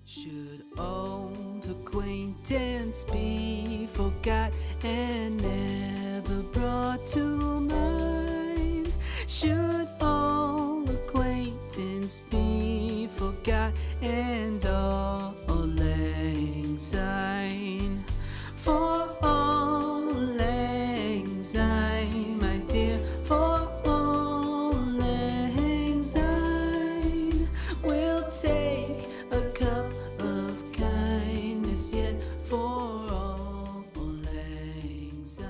Should old acquaintance be forgot and never brought to mind? Should old acquaintance be forgot and all lang syne? For all lang syne, my dear, for all lang syne, we'll take a cup of kindness yet for all lang syne.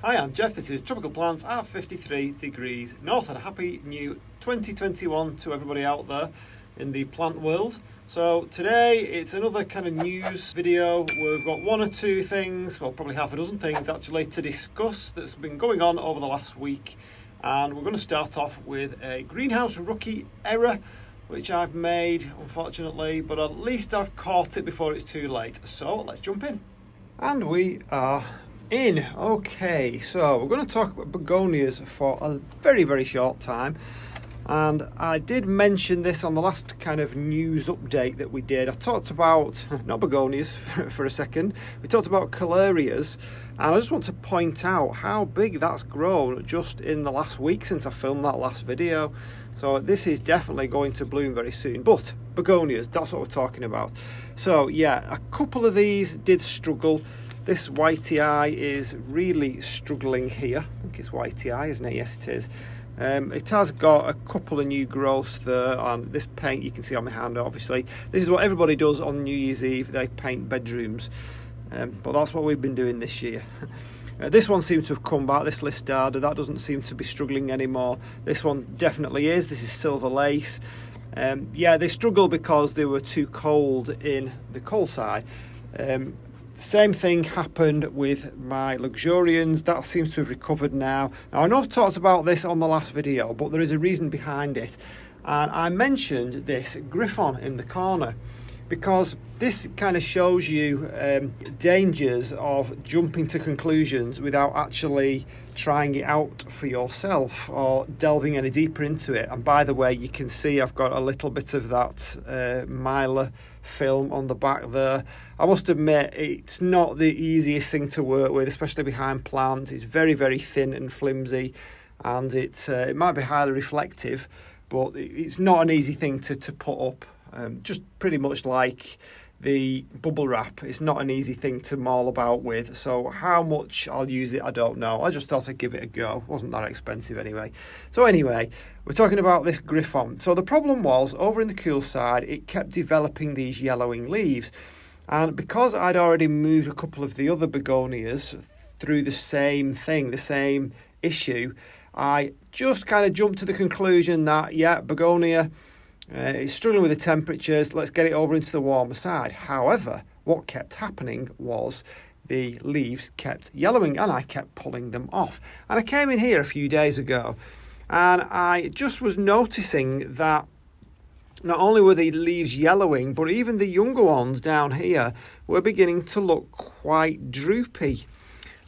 Hi, I'm Jeff. This is Tropical Plants at 53 degrees north, and a happy new 2021 to everybody out there in the plant world. So today it's another kind of news video. We've got one or two things, well probably half a dozen things actually, to discuss that's been going on over the last week. And we're going to start off with a greenhouse rookie error which I've made, unfortunately, but at least I've caught it before it's too late. So let's jump in. And we are in. Okay, so we're going to talk about begonias for a very, very short time. And I did mention this on the last kind of news update that we did. I talked about, not begonias for a second, we talked about calerias, and I just want to point out how big that's grown just in the last week since I filmed that last video. So this is definitely going to bloom very soon. But begonias, that's what we're talking about. So yeah, a couple of these did struggle. This whitey eye is really struggling here. I think it's whitey eye, isn't it? Yes, it is. It has got a couple of new growths there, and this paint you can see on my hand, obviously. This is what everybody does on New Year's Eve, they paint bedrooms. But that's what we've been doing this year. This one seems to have come back, this listarda, that doesn't seem to be struggling anymore. This one definitely is. This is silver lace. Yeah, they struggle because they were too cold in the cold side. Same thing happened with my luxurians. That seems to have recovered now. Now, I know I've talked about this on the last video, but there is a reason behind it. And I mentioned this Gryphon in the corner because this kind of shows you dangers of jumping to conclusions without actually trying it out for yourself or delving any deeper into it. And by the way, you can see I've got a little bit of that mylar film on the back there. I must admit, it's not the easiest thing to work with, especially behind plants. It's very, very thin and flimsy, and it might be highly reflective, but it's not an easy thing to put up. Just pretty much like the bubble wrap, it's not an easy thing to maul about with. So how much I'll use it, I don't know. I just thought I'd give it a go. It wasn't that expensive anyway. So anyway, we're talking about this Gryphon. So the problem was, over in the cool side, it kept developing these yellowing leaves. And because I'd already moved a couple of the other begonias through the same thing, the same issue, I just kind of jumped to the conclusion that, yeah, begonia is struggling with the temperatures, let's get it over into the warmer side. However, what kept happening was the leaves kept yellowing and I kept pulling them off. And I came in here a few days ago and I just was noticing that not only were the leaves yellowing, but even the younger ones down here were beginning to look quite droopy.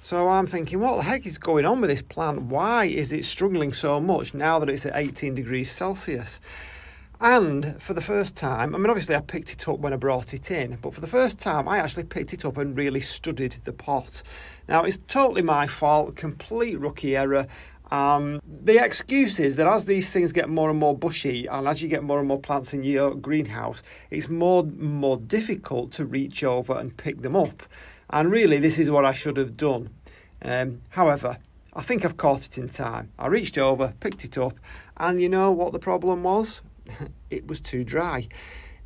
So I'm thinking, what the heck is going on with this plant? Why is it struggling so much now that it's at 18 degrees Celsius? And for the first time, I mean, obviously I picked it up when I brought it in, but for the first time I actually picked it up and really studied the pot. Now, it's totally my fault, complete rookie error. The excuse is that as these things get more and more bushy, and as you get more and more plants in your greenhouse, it's more difficult to reach over and pick them up. And really, this is what I should have done. However, I think I've caught it in time. I reached over, picked it up, and you know what the problem was? It was too dry.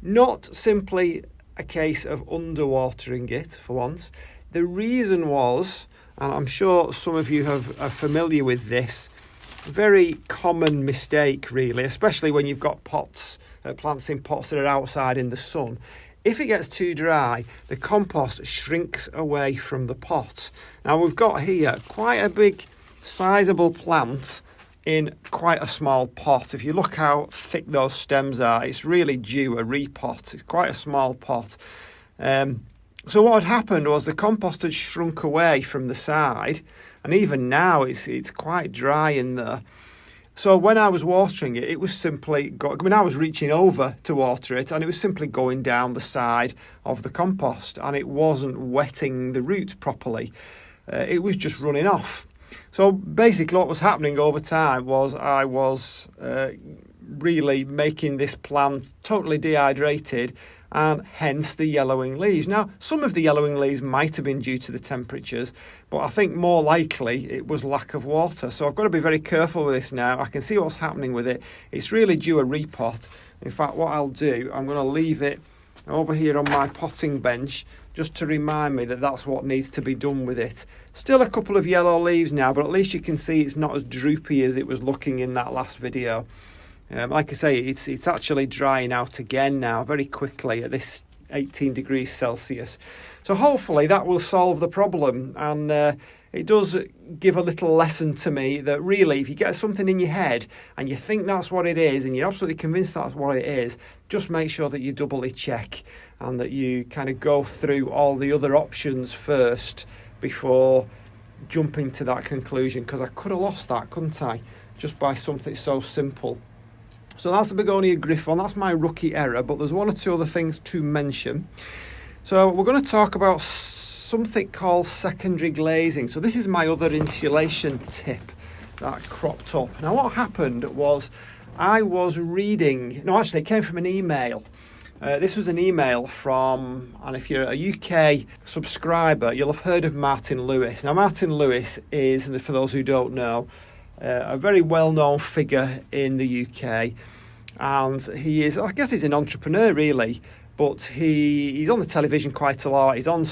Not simply a case of underwatering it for once. The reason was, and I'm sure some of you are familiar with this, very common mistake really, especially when you've got pots, plants in pots that are outside in the sun. If it gets too dry, the compost shrinks away from the pot. Now we've got here quite a big, sizable plant in quite a small pot. If you look how thick those stems are, it's really due a repot. It's quite a small pot. So what had happened was the compost had shrunk away from the side and even now it's quite dry in there. So when I was watering it, it was simply, I was reaching over to water it, and it was simply going down the side of the compost, and it wasn't wetting the roots properly. It was just running off. So basically what was happening over time was I was really making this plant totally dehydrated, and hence the yellowing leaves. Now, some of the yellowing leaves might have been due to the temperatures, but I think more likely it was lack of water. So I've got to be very careful with this now. I can see what's happening with it. It's really due a repot. In fact, what I'll do, I'm going to leave it over here on my potting bench just to remind me that that's what needs to be done with it. Still a couple of yellow leaves now, but at least you can see it's not as droopy as it was looking in that last video. Like I say, it's actually drying out again now very quickly at this 18 degrees Celsius. So hopefully that will solve the problem, and it does give a little lesson to me that really if you get something in your head and you think that's what it is and you're absolutely convinced that's what it is, just make sure that you doubly check and that you kind of go through all the other options first before jumping to that conclusion, because I could have lost that, couldn't I, just by something so simple. So that's the Begonia Gryphon. That's my rookie error, but there's one or two other things to mention. So we're going to talk about something called secondary glazing. So this is my other insulation tip that cropped up. Now what happened was I was reading, no actually it came from an email. This was an email from, and if you're a UK subscriber, you'll have heard of Martin Lewis. Now Martin Lewis is, and for those who don't know, a very well-known figure in the UK, and he is, I guess he's an entrepreneur really, but he's on the television quite a lot, he's on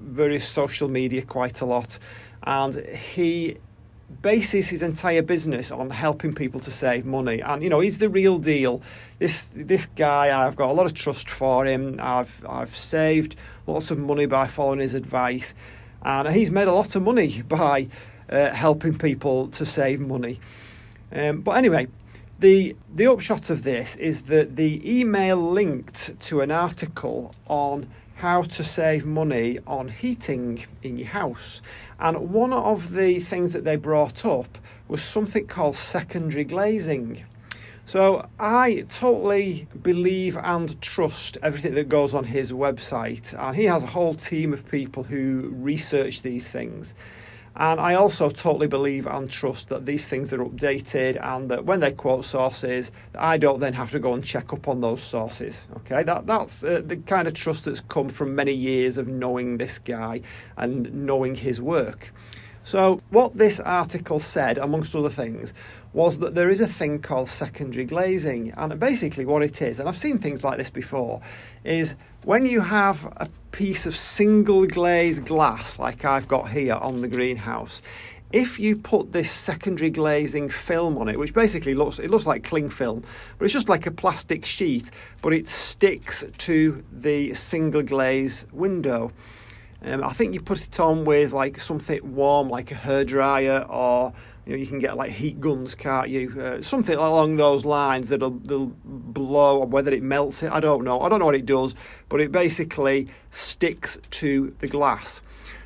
various social media quite a lot, and he bases his entire business on helping people to save money. And you know, he's the real deal. This guy, I've got a lot of trust for him. I've saved lots of money by following his advice, and he's made a lot of money by helping people to save money. But anyway, the upshot of this is that the email linked to an article on how to save money on heating in your house. And one of the things that they brought up was something called secondary glazing. So I totally believe and trust everything that goes on his website, and he has a whole team of people who research these things. And I also totally believe and trust that these things are updated, and that when they quote sources, I don't then have to go and check up on those sources. Okay, that's the kind of trust that's come from many years of knowing this guy and knowing his work. So what this article said, amongst other things, was that there is a thing called secondary glazing. And basically what it is, and I've seen things like this before, is when you have a piece of single glazed glass like I've got here on the greenhouse, if you put this secondary glazing film on it, which basically looks like cling film, but it's just like a plastic sheet, but it sticks to the single glaze window. I think you put it on with like something warm, like a hairdryer, or you can get like heat guns, can't you? Something along those lines that'll blow, or whether it melts it, I don't know what it does, but it basically sticks to the glass.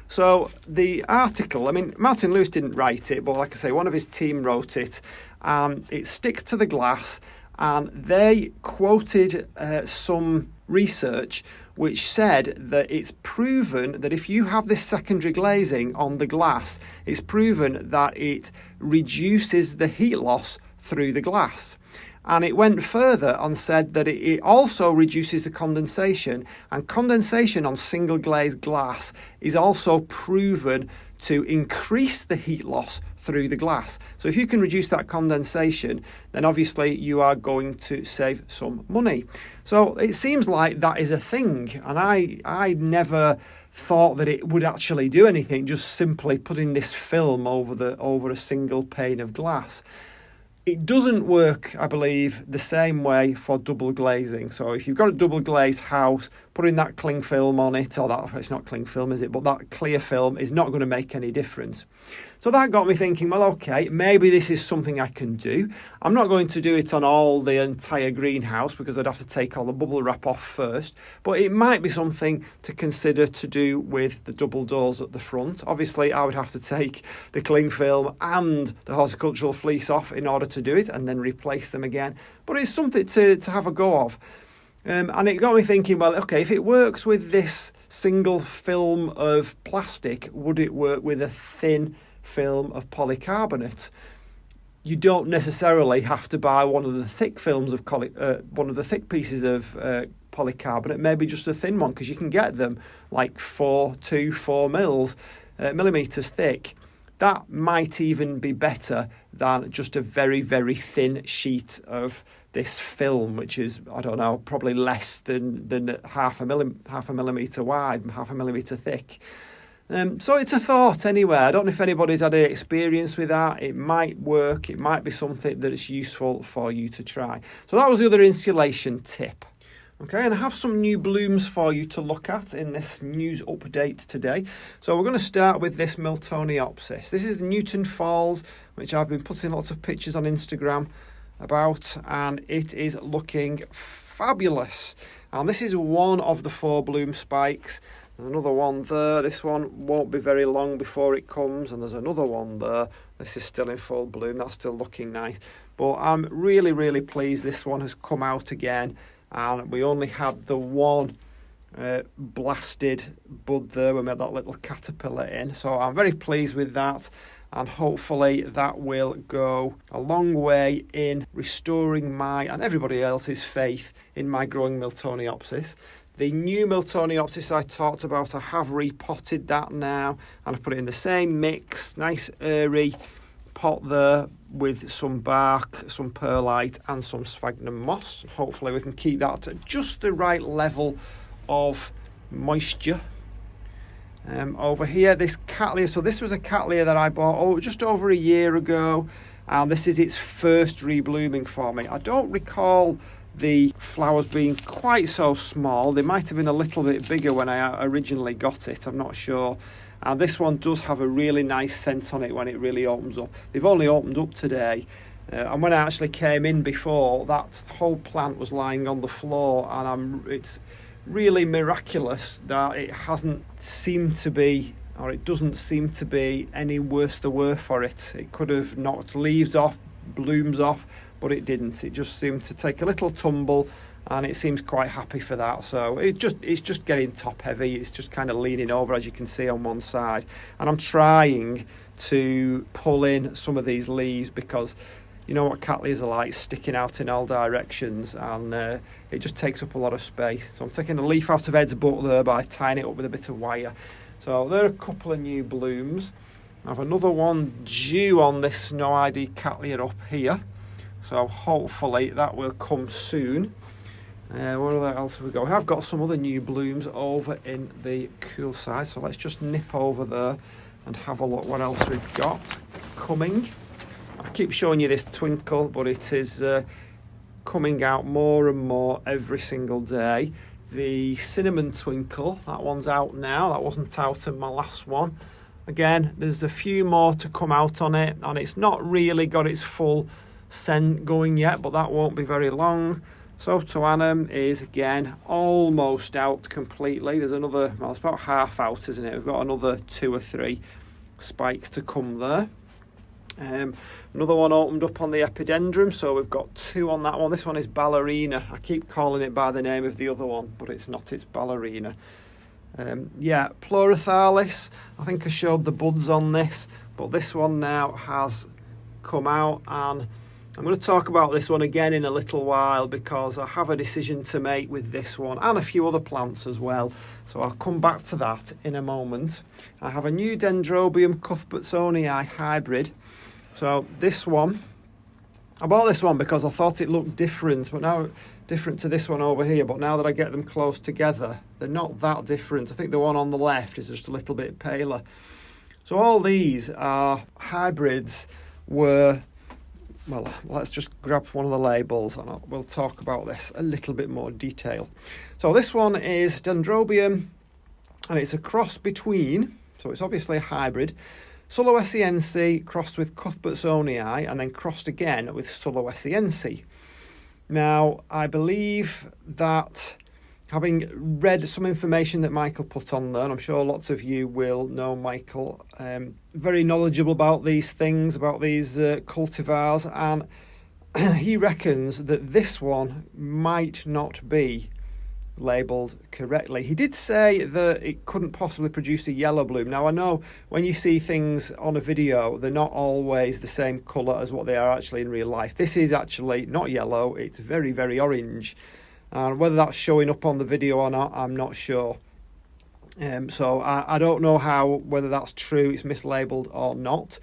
So the article, I mean, Martin Lewis didn't write it, but like I say, one of his team wrote it. It sticks to the glass, and they quoted some research which said that it's proven that if you have this secondary glazing on the glass, it's proven that it reduces the heat loss through the glass. And it went further and said that it also reduces the condensation, and condensation on single glazed glass is also proven to increase the heat loss through the glass. So if you can reduce that condensation, then obviously you are going to save some money. So it seems like that is a thing, and I never thought that it would actually do anything, just simply putting this film over a single pane of glass. It doesn't work, I believe, the same way for double glazing. So if you've got a double glazed house, putting that cling film on it, or that, it's not cling film, is it? But that clear film is not going to make any difference. So that got me thinking, well, okay, maybe this is something I can do. I'm not going to do it on all the entire greenhouse because I'd have to take all the bubble wrap off first, but it might be something to consider to do with the double doors at the front. Obviously, I would have to take the cling film and the horticultural fleece off in order to do it and then replace them again. But it's something to have a go of. And it got me thinking, well, okay, if it works with this single film of plastic, would it work with a thin film of polycarbonate? You don't necessarily have to buy one of the thick films of one of the thick pieces of polycarbonate, maybe just a thin one, because you can get them like 4 millimeters thick. That might even be better than just a very, very thin sheet of this film, which is, I don't know, probably less than half a millimeter wide, half a millimeter thick. So it's a thought anyway. I don't know if anybody's had any experience with that. It might work. It might be something that is useful for you to try. So that was the other insulation tip. Okay, and I have some new blooms for you to look at in this news update today. So we're going to start with this Miltoniopsis. This is the Newton Falls, which I've been putting lots of pictures on Instagram about, and it is looking fabulous. And this is one of the 4 bloom spikes. There's another one there. This one won't be very long before it comes, and there's another one there. This is still in full bloom. That's still looking nice. But I'm really, really pleased this one has come out again. And we only had the one blasted bud there. We made that little caterpillar in. So I'm very pleased with that. And hopefully that will go a long way in restoring my and everybody else's faith in my growing Miltoniopsis. The new Miltoniopsis I talked about, I have repotted that now. And I've put it in the same mix, nice airy pot there, with some bark, some perlite and some sphagnum moss. Hopefully we can keep that at just the right level of moisture. Over here, this cattleya, so this was a cattleya that I bought just over a year ago, and this is its first reblooming for me. I don't recall the flowers being quite so small. They might have been a little bit bigger when I originally got it, I'm not sure. And this one does have a really nice scent on it when it really opens up. They've only opened up today. And when I actually came in before, that whole plant was lying on the floor. And it's really miraculous that it hasn't seemed to be, or it doesn't seem to be any worse the worse for it. It could have knocked leaves off, blooms off, but it didn't. It just seemed to take a little tumble, and it seems quite happy for that. So it's just getting top heavy. It's just kind of leaning over, as you can see on one side. And I'm trying to pull in some of these leaves because you know what cattleyas are like, sticking out in all directions, and it just takes up a lot of space. So I'm taking a leaf out of Ed's butt there by tying it up with a bit of wire. So there are a couple of new blooms. I have another one due on this Snow ID cattleya up here. So hopefully that will come soon. What else have we got? We have got some other new blooms over in the cool side, so let's just nip over there and have a look what else we've got coming. I keep showing you this twinkle, but it is coming out more and more every single day. The cinnamon twinkle, that one's out now. That wasn't out in my last one. Again, there's a few more to come out on it, and it's not really got its full scent going yet, but that won't be very long. Sotoanum is again almost out completely. There's another, well, it's about half out, isn't it? We've got another 2 or 3 spikes to come there. Another one opened up on the Epidendrum, so we've got 2 on that one. This one is Ballerina. I keep calling it by the name of the other one, but it's not, it's Ballerina. Pleurothallis. I think I showed the buds on this, but this one now has come out, and I'm going to talk about this one again in a little while because I have a decision to make with this one and a few other plants as well. So I'll come back to that in a moment. I have a new Dendrobium cuthbertsonii hybrid. So this one, I bought this one because I thought it looked different, but now different to this one over here. But now that I get them close together, they're not that different. I think the one on the left is just a little bit paler. So all these are hybrids where well, let's just grab one of the labels and we'll talk about this a little bit more detail. So this one is Dendrobium, and it's a cross between, so it's obviously a hybrid, Sulawesiense crossed with cuthbertsonii and then crossed again with Sulawesiense. Now, I believe that, having read some information that Michael put on there, and I'm sure lots of you will know Michael, very knowledgeable about these things, about these cultivars, and he reckons that this one might not be labelled correctly. He did say that it couldn't possibly produce a yellow bloom. Now, I know when you see things on a video, they're not always the same colour as what they are actually in real life. This is actually not yellow, it's very, very orange. And whether that's showing up on the video or not, I'm not sure. So I don't know whether that's true, it's mislabeled or not.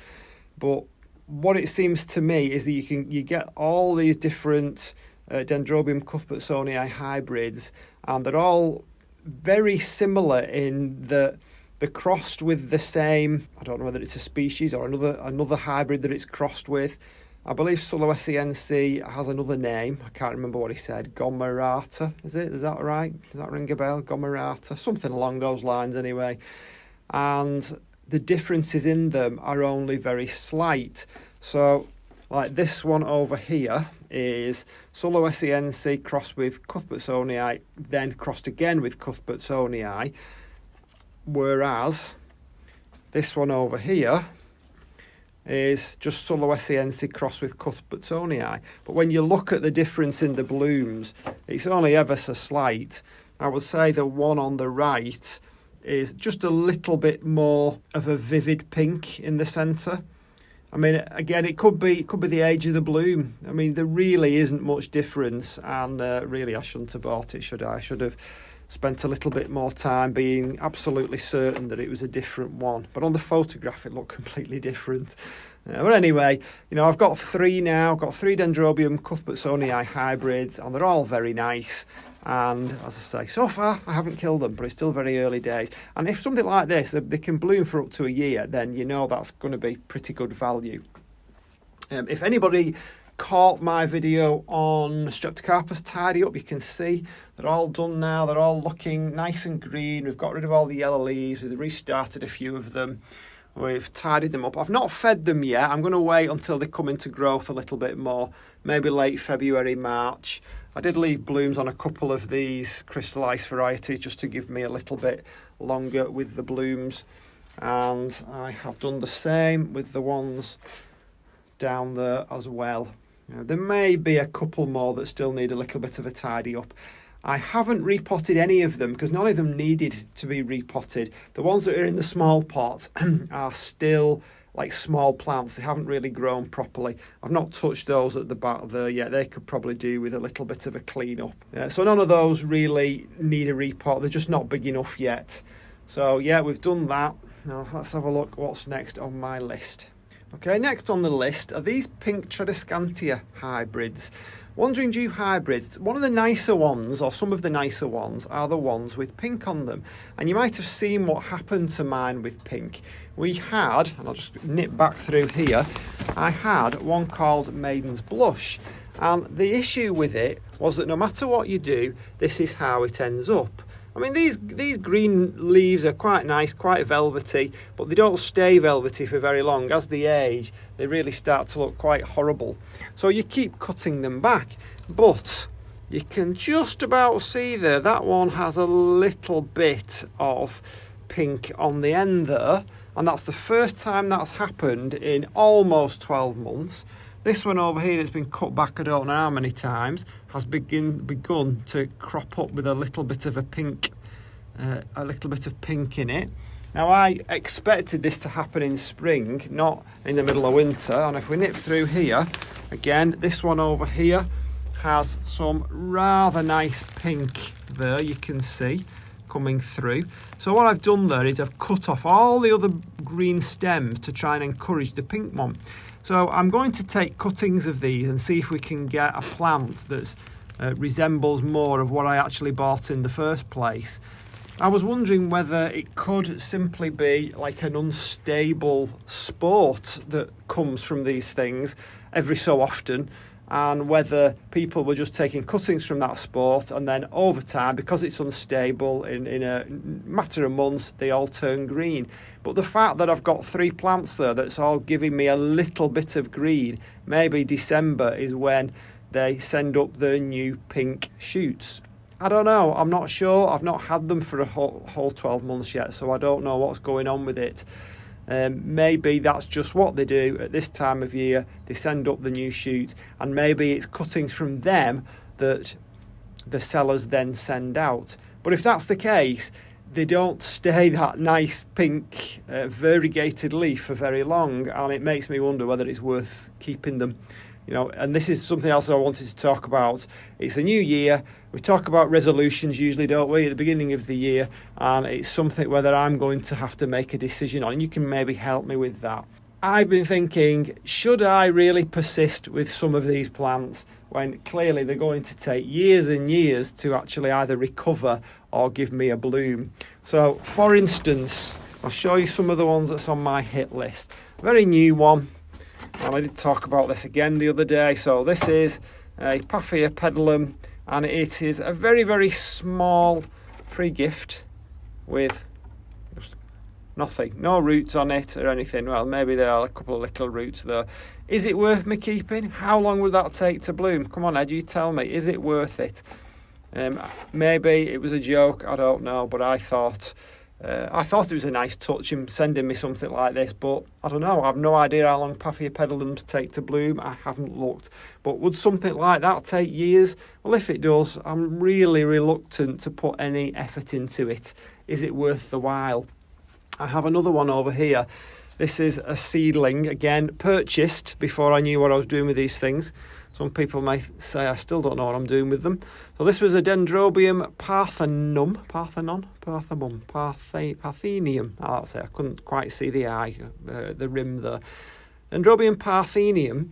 But what it seems to me is that you get all these different Dendrobium cuthbertsonii hybrids, and they're all very similar in that they're crossed with the same, I don't know whether it's a species or another hybrid that it's crossed with. I believe Sulawesiense has another name. I can't remember what he said. Gomerata, is it? Is that right? Does that ring a bell? Gomerata? Something along those lines anyway. And the differences in them are only very slight. So, like this one over here is Sulawesiense crossed with cuthbertsonii, then crossed again with cuthbertsonii. Whereas this one over here is just Sulawesiense crossed with cuthbertsonii. But when you look at the difference in the blooms, it's only ever so slight. I would say the one on the right is just a little bit more of a vivid pink in the centre. I mean, again, it could be the age of the bloom. I mean, there really isn't much difference, and really I shouldn't have bought it, should I? I should have spent a little bit more time being absolutely certain that it was a different one. But on the photograph, it looked completely different. But anyway, I've got three now. I've got three Dendrobium cuthbertsonii hybrids, and they're all very nice. And as I say, so far I haven't killed them, but it's still very early days. And if something like this, they can bloom for up to a year, then that's going to be pretty good value. If anybody caught my video on Streptocarpus tidy up, you can see they're all done now. They're all looking nice and green. We've got rid of all the yellow leaves. We've restarted a few of them. We've tidied them up. I've not fed them yet. I'm going to wait until they come into growth a little bit more, maybe late February, March. I did leave blooms on a couple of these crystal ice varieties just to give me a little bit longer with the blooms. And I have done the same with the ones down there as well. There may be a couple more that still need a little bit of a tidy up. I haven't repotted any of them because none of them needed to be repotted. The ones that are in the small pot are still like small plants. They haven't really grown properly. I've not touched those at the back there yet. They could probably do with a little bit of a clean up. So none of those really need a repot. They're just not big enough yet. So yeah, we've done that. Now let's have a look what's next on my list. Okay, next on the list are these pink Tradescantia hybrids. Wandering Dew hybrids, one of the nicer ones, or some of the nicer ones, are the ones with pink on them. And you might have seen what happened to mine with pink. We had, and I'll just nip back through here, I had one called Maiden's Blush. And the issue with it was that no matter what you do, this is how it ends up. I mean, these green leaves are quite nice, quite velvety, but they don't stay velvety for very long. As they age, they really start to look quite horrible. So you keep cutting them back. But you can just about see there, that one has a little bit of pink on the end there. And that's the first time that's happened in almost 12 months. This one over here that's been cut back I don't know how many times has begun to crop up with a little bit of a pink in it. Now I expected this to happen in spring, not in the middle of winter. And if we nip through here, again, this one over here has some rather nice pink there, you can see, coming through. So what I've done there is I've cut off all the other green stems to try and encourage the pink one. So I'm going to take cuttings of these and see if we can get a plant that resembles more of what I actually bought in the first place. I was wondering whether it could simply be like an unstable sport that comes from these things every so often, and whether people were just taking cuttings from that sport and then over time, because it's unstable, in a matter of months they all turn green. But the fact that I've got 3 plants there that's all giving me a little bit of green, maybe December is when they send up the new pink shoots. I don't know, I'm not sure. I've not had them for a whole 12 months yet, so I don't know what's going on with it. Maybe that's just what they do at this time of year. They send up the new shoots, and maybe it's cuttings from them that the sellers then send out. But if that's the case, they don't stay that nice pink variegated leaf for very long, and it makes me wonder whether it's worth keeping them. You know, and this is something else I wanted to talk about. It's a new year. We talk about resolutions usually, don't we, at the beginning of the year, and it's something whether I'm going to have to make a decision on, and you can maybe help me with that. I've been thinking, should I really persist with some of these plants when clearly they're going to take years and years to actually either recover or give me a bloom? So, for instance, I'll show you some of the ones that's on my hit list. A very new one. And I did talk about this again the other day. So this is a Paphia pedalum, and it is a very, very small free gift with just nothing, no roots on it or anything. Well, maybe there are a couple of little roots there. Is it worth me keeping? How long would that take to bloom? Come on, Ed, you tell me. Is it worth it? Maybe it was a joke. I don't know, but I thought it was a nice touch him sending me something like this, but I don't know. I have no idea how long Paphia pedalums take to bloom. I haven't looked. But would something like that take years? Well, if it does, I'm really reluctant to put any effort into it. Is it worth the while? I have another one over here. This is a seedling, again, purchased before I knew what I was doing with these things. Some people may say I still don't know what I'm doing with them. So this was a Dendrobium Parthenon. Oh, that's it. I couldn't quite see the eye, the rim there. Dendrobium Parthenium,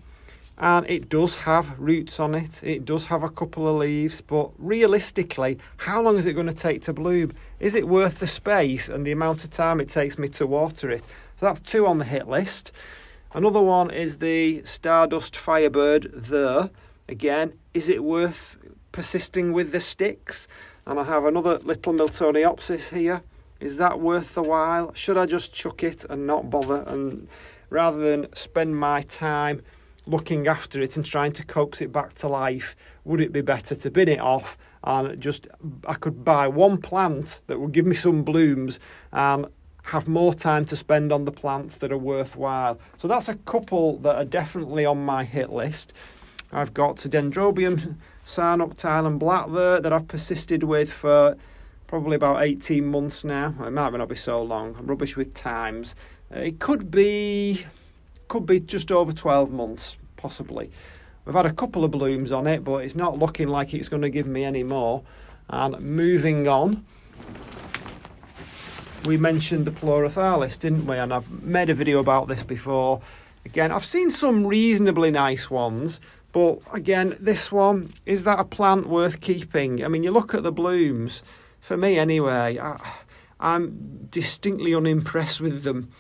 and it does have roots on it. It does have a couple of leaves, but realistically, how long is it going to take to bloom? Is it worth the space and the amount of time it takes me to water it? So that's 2 on the hit list. Another one is the Stardust Firebird there. Again, is it worth persisting with the sticks? And I have another little Miltoniopsis here. Is that worth the while? Should I just chuck it and not bother, and rather than spend my time looking after it and trying to coax it back to life, would it be better to bin it off and just, I could buy one plant that would give me some blooms and have more time to spend on the plants that are worthwhile? So that's a couple that are definitely on my hit list. I've got Dendrobium Sarnoctile and Black there that I've persisted with for probably about 18 months now. It might not be so long. I'm rubbish with times. It could be just over 12 months, possibly. We've had a couple of blooms on it, but it's not looking like it's going to give me any more. And moving on, we mentioned the Pleurothallis, didn't we? And I've made a video about this before. Again, I've seen some reasonably nice ones, but again, this one, is that a plant worth keeping? I mean, you look at the blooms, for me anyway, I'm distinctly unimpressed with them.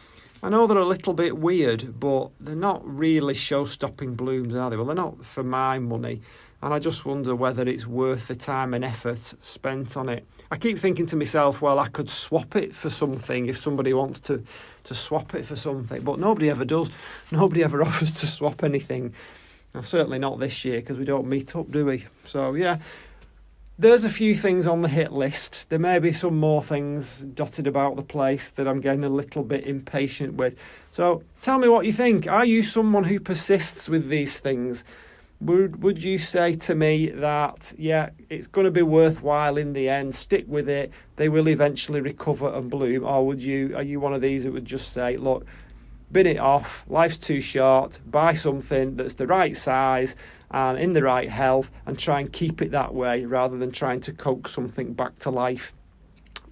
I know they're a little bit weird, but they're not really show-stopping blooms, are they? Well, they're not for my money. And I just wonder whether it's worth the time and effort spent on it. I keep thinking to myself, well, I could swap it for something if somebody wants to swap it for something. But nobody ever does. Nobody ever offers to swap anything. And certainly not this year, because we don't meet up, do we? So, yeah, there's a few things on the hit list. There may be some more things dotted about the place that I'm getting a little bit impatient with. So tell me what you think. Are you someone who persists with these things? Would you say to me that, yeah, it's going to be worthwhile in the end, stick with it, they will eventually recover and bloom? Or are you one of these that would just say, look, bin it off, life's too short, buy something that's the right size and in the right health and try and keep it that way rather than trying to coax something back to life?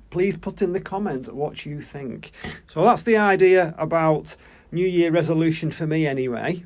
Please put in the comments what you think. So that's the idea about New Year resolution for me anyway.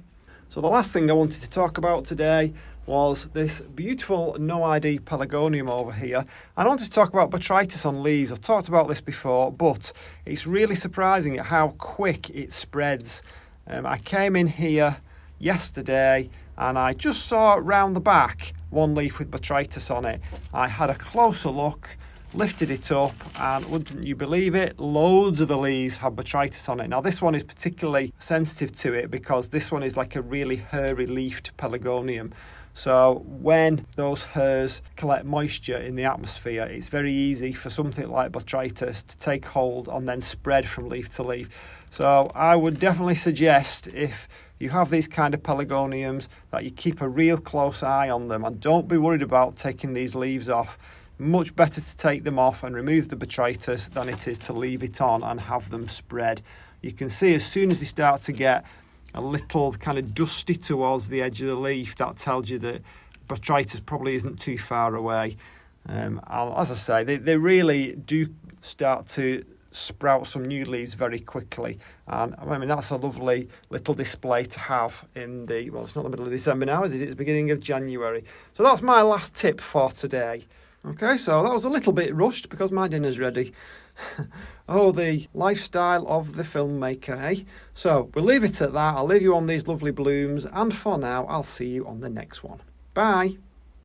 So the last thing I wanted to talk about today was this beautiful no ID pelargonium over here. I wanted to talk about botrytis on leaves. I've talked about this before, but it's really surprising at how quick it spreads. I came in here yesterday and I just saw round the back one leaf with botrytis on it. I had a closer look, lifted it up, and wouldn't you believe it, loads of the leaves have botrytis on it. Now this one is particularly sensitive to it because this one is like a really hairy leafed pelargonium. So when those hairs collect moisture in the atmosphere, it's very easy for something like botrytis to take hold and then spread from leaf to leaf. So I would definitely suggest, if you have these kind of pelargoniums, that you keep a real close eye on them and don't be worried about taking these leaves off. Much better to take them off and remove the botrytis than it is to leave it on and have them spread. You can see as soon as they start to get a little kind of dusty towards the edge of the leaf, that tells you that botrytis probably isn't too far away. As I say, they really do start to sprout some new leaves very quickly, and I mean that's a lovely little display to have in the, well, it's not the middle of December now, is it? It's the beginning of January. So that's my last tip for today. Okay, so that was a little bit rushed because my dinner's ready. Oh, the lifestyle of the filmmaker, eh? So we'll leave it at that. I'll leave you on these lovely blooms, and for now I'll see you on the next one. Bye.